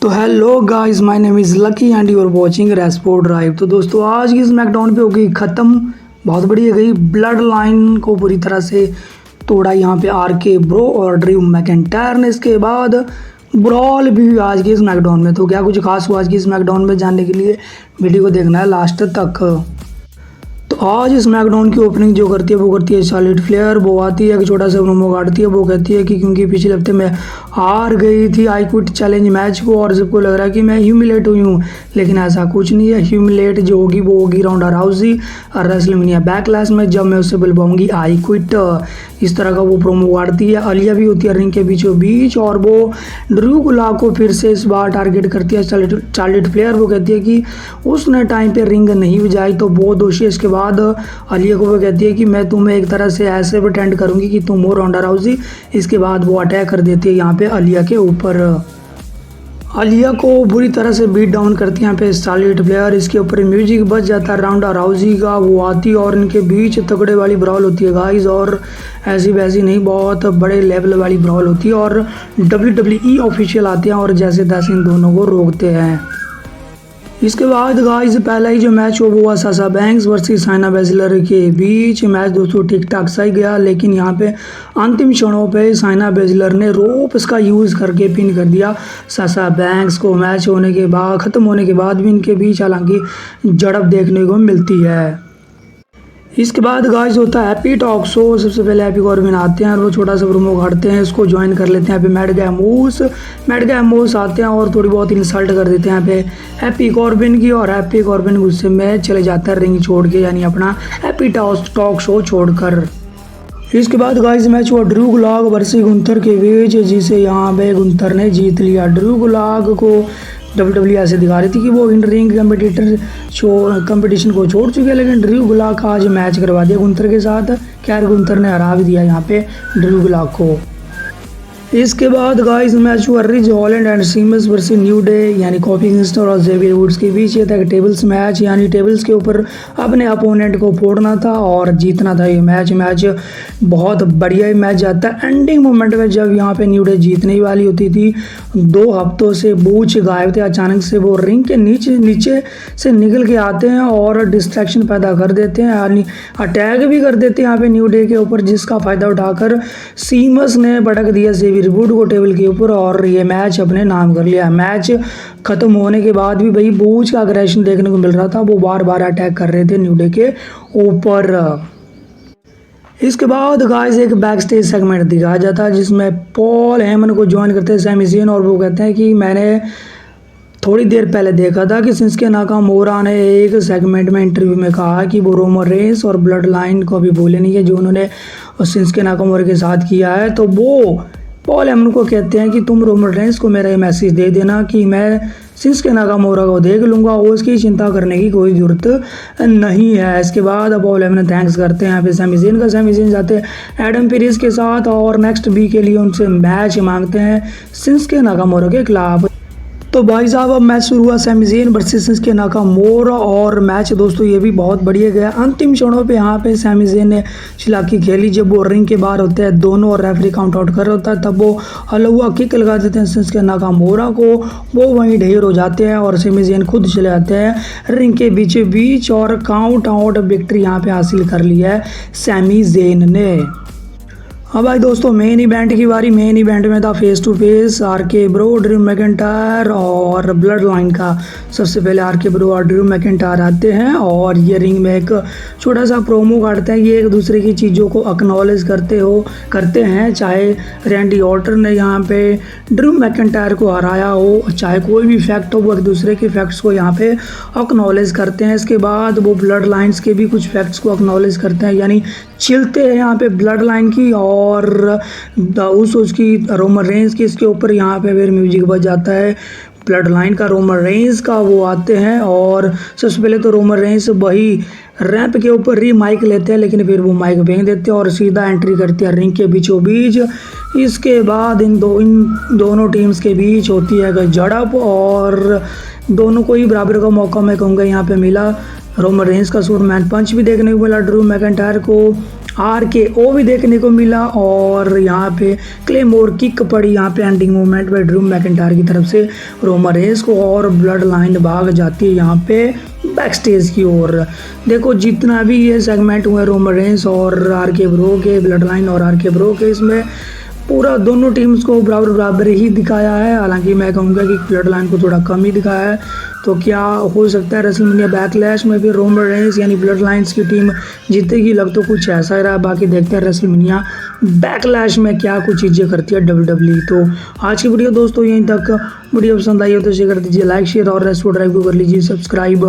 तो hello guys, my name is Lucky and you are watching Respo Drive. तो दोस्तों आज की स्मैकडाउन पे हो गई ख़त्म। बहुत बढ़िया गई। ब्लड लाइन को पूरी तरह से तोड़ा यहाँ पे आरके ब्रो और ड्रू मैकिंटायर ने। इसके बाद ब्रॉल भी हुई आज की स्मैकडाउन में। तो क्या कुछ खास हुआ आज की स्मैकडाउन में, जानने के लिए वीडियो को देखना है लास्ट तक। तो आज स्मैकडाउन की ओपनिंग जो करती है वो करती है चार्लोट फ्लेयर। वो आती है, एक छोटा सा प्रोमो काटती है। वो कहती है कि क्योंकि पिछले हफ्ते मैं हार गई थी आई क्विट चैलेंज मैच को और सबको लग रहा है कि मैं ह्यूमिलेट हुई हूँ, लेकिन ऐसा कुछ नहीं है। ह्यूमिलेट जो होगी वो होगी राउंडा राउजी और रेसलमेनिया बैकलैश में, जब मैं उससे बुलवाऊंगी आई क्विट। इस तरह का वो प्रोमो काटती है। आलिया भी होती है रिंग के बीचों बीच और वो ड्रू गुलाक को फिर से इस बार टारगेट करती है चार्लोट फ्लेयर। वो कहती है कि उसने टाइम पे रिंग नहीं बजाई तो वो दोषी है। इसके बाद आलिया को वो कहती है कि मैं तुम्हें एक तरह से ऐसे प्रिटेंड करूंगी कि तुम हो राउंडा राउजी। इसके बाद वो अटैक कर देती है यहाँ पे आलिया के ऊपर। आलिया को बुरी तरह से बीट डाउन करती है यहाँ पे चार्लोट फ्लेयर। इसके ऊपर म्यूजिक बज जाता है राउंडा राउजी का। वो आती है और इनके बीच तगड़े वाली ब्रॉल होती है गाइस, और ऐसी वैसी नहीं, बहुत बड़े लेवल वाली ब्रॉल होती है। और WWE ऑफिशियल आते हैं और जैसे तैसे इन दोनों को रोकते हैं। इसके बाद गाइस पहला ही जो मैच हो वो हुआ Sasha banks versus Saina bachelor के बीच। मैच दोस्तों ठीक ठाक सही गया, लेकिन यहाँ पे अंतिम क्षणों पे साइना बैचलर ने रोप्स का यूज़ करके पिन कर दिया साशा बैंक्स को। मैच होने के बाद, ख़त्म होने के बाद भी इनके बीच हालांकि झड़प देखने को मिलती है। इसके बाद गाइस होता है हैप्पी टॉक शो। सबसे पहले हैप्पी कॉर्बिन आते हैं और वो छोटा सा प्रोमो काटते हैं। इसको ज्वाइन कर लेते हैं यहाँ पे मैट गैमोस आते हैं और थोड़ी बहुत इंसल्ट कर देते हैं यहाँ पे हैप्पी कॉर्बिन की। और हैप्पी कॉर्बिन गुस्से में चले जाता है रिंग छोड़ के, यानी अपना हैप्पी टॉक शो छोड़कर। इसके बाद गाइस मैच हुआ ड्रू गुलाक वर्सेस गुंथर के बीच, जिसे यहाँ पे गुंथर ने जीत लिया। ड्रू गुलाक को WWE ऐसे दिखा रही थी कि वो इन रिंग कंपटीशन को छोड़ चुके हैं, लेकिन ड्रू गुलाक आज मैच करवा दिया गुंथर के साथ। खैर गुंथर ने हरा भी दिया यहाँ पे ड्रू गुलाक को। इसके बाद गाइस मैच हुआ Ridge Holland and Sheamus versus New Day, यानी कॉफी किंगस्टन और जेवियर वुड्स के बीच। ये था टेबल्स मैच, यानी टेबल्स के ऊपर अपने अपोनेंट को फोड़ना था और जीतना था ये मैच बहुत बढ़िया ही मैच जाता है। एंडिंग मोमेंट में जब यहाँ पे न्यू डे जीतने वाली होती थी, 2 हफ्तों से बूच गायब थे, अचानक से वो रिंग के नीचे से निकल के आते हैं और डिस्ट्रैक्शन पैदा कर देते हैं, यानी अटैक भी कर देते हैं यहाँ पे न्यू डे के ऊपर, जिसका फ़ायदा उठाकर सीमस ने भड़क दिया रिबूट को टेबल के ऊपर और ये मैच अपने नाम कर लिया। मैच खत्म होने के बाद भी भाई बूच का अग्रेशन देखने को मिल रहा था। वो बार बार अटैक कर रहे थे न्यू डे के ऊपर। इसके बाद गाइस एक बैक स्टेज सेगमेंट दिखाया जाता है जिसमें पॉल हेमन को ज्वाइन करते हैं सैमी ज़ेन, और वो कहते हैं कि मैंने थोड़ी देर पहले देखा था कि शिंसुके नाकामोरा ने एक सेगमेंट में इंटरव्यू में कहा कि वो रोमन रेंस और ब्लड लाइन को भी भूले नहीं है जो उन्होंने शिंसुके नाकामोरा के साथ किया है। तो वो पॉल हेमन को कहते हैं कि तुम रोमन रेंस को मेरा ये मैसेज दे देना कि मैं शिंसुके नाकामोरा को देख लूँगा, उसकी चिंता करने की कोई ज़रूरत नहीं है। इसके बाद पॉल हेमन थैंक्स करते हैं यहाँ पे सैमी ज़ेन जाते हैं एडम पेरिस के साथ और नेक्स्ट वीक के लिए उनसे मैच मांगते हैं शिंसुके नाकामोरा के खिलाफ। तो भाई साहब अब मैच शुरू हुआ Sami Zayn versus Shinsuke Nakamura, और मैच दोस्तों ये भी बहुत बढ़िया गया। अंतिम क्षणों पे यहाँ पे सैमी ज़ेन ने चालाकी खेली। जब वो रिंग के बाहर होते हैं दोनों और रेफरी काउंट आउट कर रहा होता है, तब वो हलवा किक लगा देते हैं शिंसुके नाकामोरा को। वो वहीं ढेर हो जाते हैं और सैमी ज़ेन खुद चले जाते हैं रिंग के बीच और काउंट आउट विक्ट्री यहाँ पे हासिल कर ली है सैमी ज़ेन ने। हाँ भाई दोस्तों मेन इवेंट की बारी। मेन इवेंट में था face to face R K bro, Drew McIntyre और ब्लड लाइन का। सबसे पहले आरके ब्रो और ड्रू मैकिंटायर आते हैं और ये रिंग में एक छोटा सा प्रोमो काटते हैं। ये एक दूसरे की चीज़ों को एक्नॉलेज करते हैं, चाहे रैंडी ऑर्टन ने यहाँ पे ड्रू मैकिंटायर को हराया हो, चाहे कोई भी फैक्ट हो, वो एक दूसरे के फैक्ट्स को यहाँ पे एक्नॉलेज करते हैं। इसके बाद वो ब्लड लाइन्स के भी कुछ फैक्ट्स को एक्नॉलेज करते हैं, यानी चिलते हैं यहाँ पे ब्लड लाइन की और उसकी रोमन रेंस की। इसके ऊपर यहाँ पे फिर म्यूजिक बज जाता है ब्लड लाइन का, रोमन रेंस का। वो आते हैं और सबसे पहले तो रोमन रेंस वही रैंप के ऊपर माइक लेते हैं, लेकिन फिर वो माइक फेंक देते हैं और सीधा एंट्री करते हैं रिंग के बीचों बीच। इसके बाद इन दोनों टीम्स के बीच होती है झड़प और दोनों को ही बराबर का मौका मैं कहूँगा यहाँ पे मिला। रोमन रेंस का सुपरमैन पंच भी देखने को मिला ड्रू मैकिंटायर को, RKO भी देखने को मिला और यहाँ पे क्लेमोर किक पड़ी यहाँ पे एंडिंग मोमेंट पे ड्रू मैकिंटायर की तरफ से रोमन रेंस को, और ब्लड लाइन भाग जाती है यहाँ पे बैक स्टेज की ओर। देखो जितना भी ये सेगमेंट हुए रोमन रेंस और RK ब्रो के, ब्लड लाइन और RK ब्रो के, इसमें पूरा दोनों टीम्स को बराबर बराबर ही दिखाया है। हालांकि मैं कहूँगा कि ब्लड लाइन को थोड़ा कम ही दिखाया है। तो क्या हो सकता है रेसलमेनिया बैकलैश में भी रोमन रेंस यानी ब्लड लाइन्स की टीम जीतेगी? लग तो कुछ ऐसा ही रहा है। बाकी देखते हैं रेसलमेनिया बैकलैश में क्या कुछ चीज़ें करती है WWE। तो आज की वीडियो दोस्तों यहीं तक। वीडियो पसंद आई हो तो शेयर कर दीजिए, लाइक शेयर, और रेस्टोरेंट ड्राइव को कर लीजिए सब्सक्राइब।